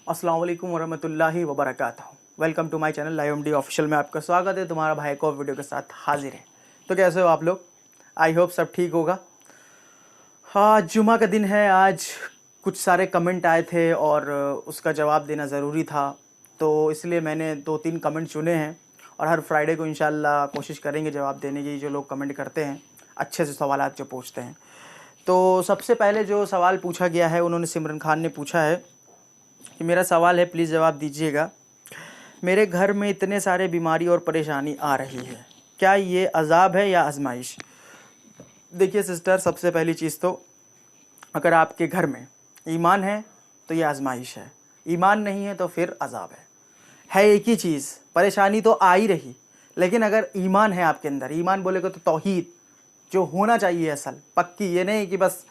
अस्सलाम वालेकुम वरहमतुल्लाहि वबरकातुहू। Welcome to my channel live MD official में आपका स्वागत है। तुम्हारा भाई को वीडियो के साथ हाजिर है। तो कैसे हो आप लोग? आई होप सब ठीक होगा। हाँ, जुमा का दिन है आज। कुछ सारे कमेंट आए थे और उसका जवाब देना ज़रूरी था, तो इसलिए मैंने 2-3 कमेंट चुने हैं और हर फ्राइडे को इंशाल्लाह कोशिश करेंगे जवाब देने की। जो लोग कमेंट करते हैं अच्छे से सवालात जो पूछते हैं। तो सबसे पहले जो सवाल पूछा गया है, उन्होंने सिमरन खान ने पूछा है कि मेरा सवाल है, प्लीज़ जवाब दीजिएगा। मेरे घर में इतने सारे बीमारी और परेशानी आ रही है, क्या ये अज़ाब है या आजमाइश? देखिए सिस्टर, सबसे पहली चीज़ तो अगर आपके घर में ईमान है तो ये आजमाइश है, ईमान नहीं है तो फिर अज़ाब है एक ही चीज़। परेशानी तो आ ही रही, लेकिन अगर ईमान है आपके अंदर, ईमान बोलेगा तो तौहीद जो होना चाहिए असल पक्की, ये नहीं कि बस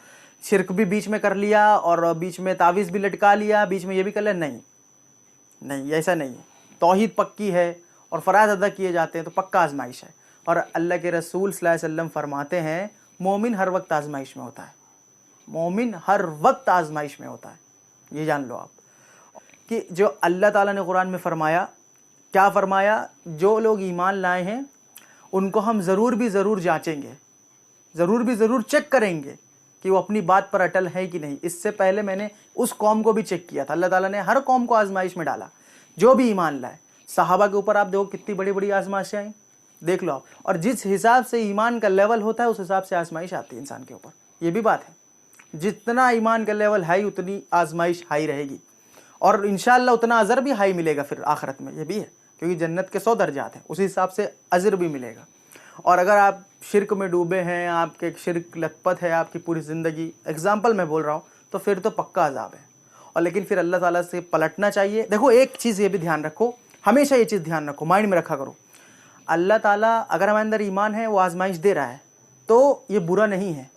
शिरक भी बीच में कर लिया और बीच में तावीज़ भी लटका लिया, बीच में ये भी कर लिया। नहीं, ऐसा नहीं है। तौहीद पक्की है और फ़राज़ अदा किए जाते हैं तो पक्का आजमाइश है। और अल्लाह के रसूल सल्लल्लाहु अलैहि वसल्लम फरमाते हैं, मोमिन हर वक्त आजमाइश में होता है। मोमिन हर वक्त आजमाइश में होता है, ये जान लो आप। कि जो अल्लाह ताला ने कुरान में फरमाया, क्या फरमाया? जो लोग ईमान लाए हैं उनको हम ज़रूर जाँचेंगे, ज़रूर चेक करेंगे कि वो अपनी बात पर अटल है कि नहीं। इससे पहले मैंने उस कौम को भी चेक किया था। अल्लाह ताला ने हर कौम को आजमाइश में डाला, जो भी ईमान लाए। सहाबा के ऊपर आप देखो कितनी बड़ी बड़ी आजमाइशें आई, देख लो आप। और जिस हिसाब से ईमान का लेवल होता है उस हिसाब से आजमाइश आती है इंसान के ऊपर, ये भी बात है। जितना ईमान का लेवल हाई उतनी आजमाइश हाई रहेगी और इंशाअल्लाह उतना अजर भी हाई मिलेगा फिर आखिरत में, ये भी है। क्योंकि जन्नत के 100 दर्जात हैं, उसी हिसाब से अजर भी मिलेगा। और अगर आप शिरक में डूबे हैं, आपके शिरक लतपत है आपकी पूरी ज़िंदगी, एग्जाम्पल मैं बोल रहा हूँ, तो फिर तो पक्का अजाब है। और लेकिन फिर अल्लाह ताला से पलटना चाहिए। देखो एक चीज़ ये भी ध्यान रखो, हमेशा ये चीज़ ध्यान रखो, माइंड में रखा करो। अल्लाह ताला अगर हमारे अंदर ईमान है, वो आजमाइश दे रहा है, तो ये बुरा नहीं है,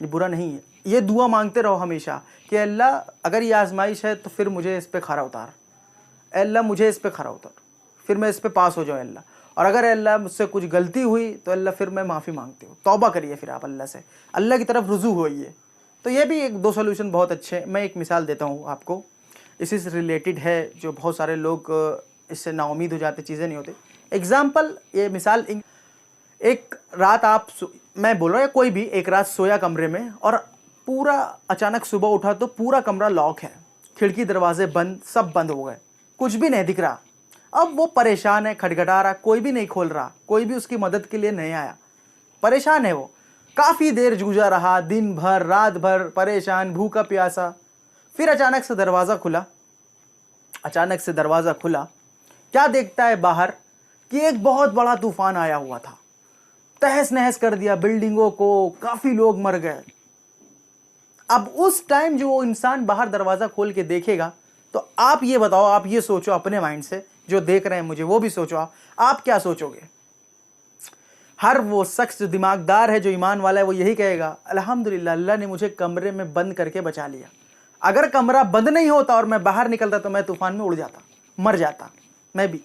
ये बुरा नहीं है। ये दुआ मांगते रहो हमेशा कि अल्लाह अगर ये आजमाइश है तो फिर मुझे इस पर खरा उतार, अल्लाह मुझे इस पर खरा उतार, फिर मैं इस पर पास हो जाऊँ अल्लाह। और अगर अल्लाह मुझसे कुछ गलती हुई तो अल्लाह फिर मैं माफ़ी मांगती हूँ, तौबा करिए फिर आप अल्लाह से, अल्लाह की तरफ रुजू होइए। तो ये भी एक दो सोल्यूशन बहुत अच्छे हैं। मैं एक मिसाल देता हूँ आपको, इसी से रिलेटेड है, जो बहुत सारे लोग इससे नाउमीद हो जाते, चीज़ें नहीं होती। एग्ज़ाम्पल, ये मिसाल, एक रात आप मैं बोल रहा हूँ, कोई भी एक रात सोया कमरे में और पूरा अचानक सुबह उठा तो पूरा कमरा लॉक है, खिड़की दरवाजे बंद, सब बंद हो गए, कुछ भी नहीं दिख रहा। अब वो परेशान है, खटखटा रहा, कोई भी नहीं खोल रहा, कोई भी उसकी मदद के लिए नहीं आया, परेशान है वो। काफ़ी देर जूझा रहा, दिन भर रात भर परेशान, भूखा प्यासा। फिर अचानक से दरवाज़ा खुला, क्या देखता है बाहर कि एक बहुत बड़ा तूफान आया हुआ था, तहस नहस कर दिया बिल्डिंगों को, काफ़ी लोग मर गए। अब उस टाइम जो वो इंसान बाहर दरवाज़ा खोल के देखेगा, तो आप ये बताओ, आप ये सोचो अपने माइंड से, जो देख रहे हैं मुझे वो भी सोचो, आप क्या सोचोगे? हर वो शख्स जो दिमागदार है, जो ईमान वाला है, वो यही कहेगा, अल्हम्दुलिल्लाह अल्लाह ने मुझे कमरे में बंद करके बचा लिया। अगर कमरा बंद नहीं होता और मैं बाहर निकलता तो मैं तूफान में उड़ जाता, मर जाता मैं भी।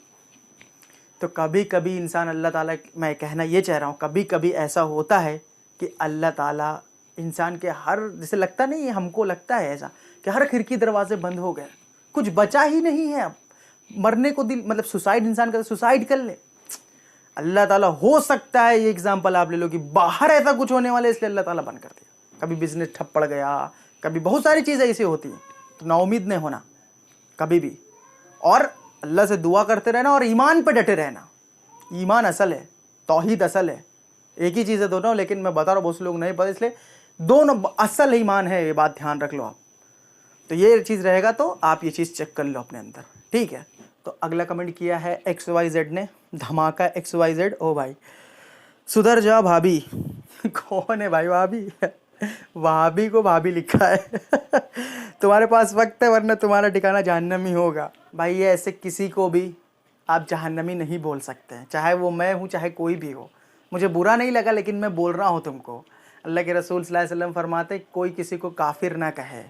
तो कभी कभी इंसान, अल्लाह ताला, मैं कहना ये चाह रहा हूँ, कभी कभी ऐसा होता है कि अल्लाह ताला इंसान के हर, जैसे लगता नहीं है, हमको लगता है ऐसा कि हर खिड़की दरवाजे बंद हो गए, कुछ बचा ही नहीं है, अब मरने को दिल, मतलब सुसाइड इंसान का, सुसाइड कर ले। अल्लाह ताला, हो सकता है ये एग्जांपल आप ले लो कि बाहर ऐसा कुछ होने वाला है, इसलिए अल्लाह ताला बंद कर दिया। कभी बिजनेस ठप पड़ गया, कभी बहुत सारी चीज़ें ऐसी होती हैं, तो नाउमीद नहीं होना कभी भी, और अल्लाह से दुआ करते रहना और ईमान पे डटे रहना। ईमान असल है, तौहीद असल है, एक ही चीज़ है दोनों, लेकिन मैं बता रहा हूँ बहुत से लोग नहीं पता, इसलिए दोनों असल ईमान है, ये बात ध्यान रख लो आप। तो ये चीज़ रहेगा तो आप ये चीज़ चेक कर लो अपने अंदर, ठीक है। तो अगला कमेंट किया है XYZ ने, धमाका XYZ। ओ भाई, सुधर जा भाभी। कौन है भाई भाभी? भाभी को भाभी लिखा है। तुम्हारे पास वक्त है, वरना तुम्हारा ठिकाना जहन्नमी होगा। भाई ये ऐसे किसी को भी आप जहन्नमी नहीं बोल सकते हैं, चाहे वो मैं हूँ चाहे कोई भी हो। मुझे बुरा नहीं लगा, लेकिन मैं बोल रहा हूँ तुमको। अल्लाह के रसूल सल्लल्लाहु अलैहि वसल्लम फरमाते, कोई किसी को काफिर ना कहे।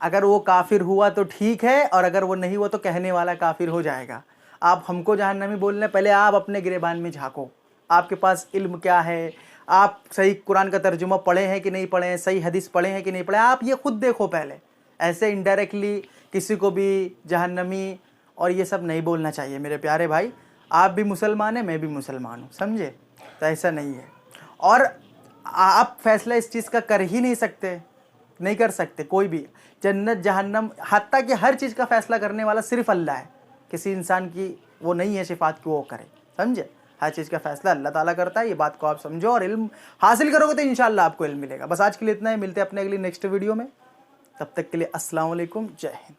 अगर वो काफिर हुआ तो ठीक है, और अगर वो नहीं हुआ तो कहने वाला काफिर हो जाएगा। आप हमको जहन्नमी बोलने, पहले आप अपने गिरेबान में झांको, आपके पास इल्म क्या है, आप सही कुरान का तर्जुमा पढ़े हैं कि नहीं पढ़े हैं, सही हदीस पढ़े हैं कि नहीं पढ़े, आप ये खुद देखो पहले। ऐसे इनडायरेक्टली किसी को भी जहन्नमी और ये सब नहीं बोलना चाहिए मेरे प्यारे भाई। आप भी मुसलमान हैं, मैं भी मुसलमान हूँ, समझे? तो ऐसा नहीं है। और आप फैसला इस चीज़ का कर ही नहीं सकते, नहीं कर सकते कोई भी। जन्नत जहन्नम हत्ता कि हर चीज़ का फैसला करने वाला सिर्फ अल्लाह है। किसी इंसान की वो नहीं है सिफात कि वो करे, समझे? हर चीज़ का फैसला अल्लाह ताला करता है। ये बात को आप समझो और इल्म हासिल करोगे तो इंशाल्लाह आपको इल्म मिलेगा। बस आज के लिए इतना ही, मिलते हैं अपने अगली नेक्स्ट वीडियो में। तब तक के लिए अस्सलाम वालेकुम, जय हिंद।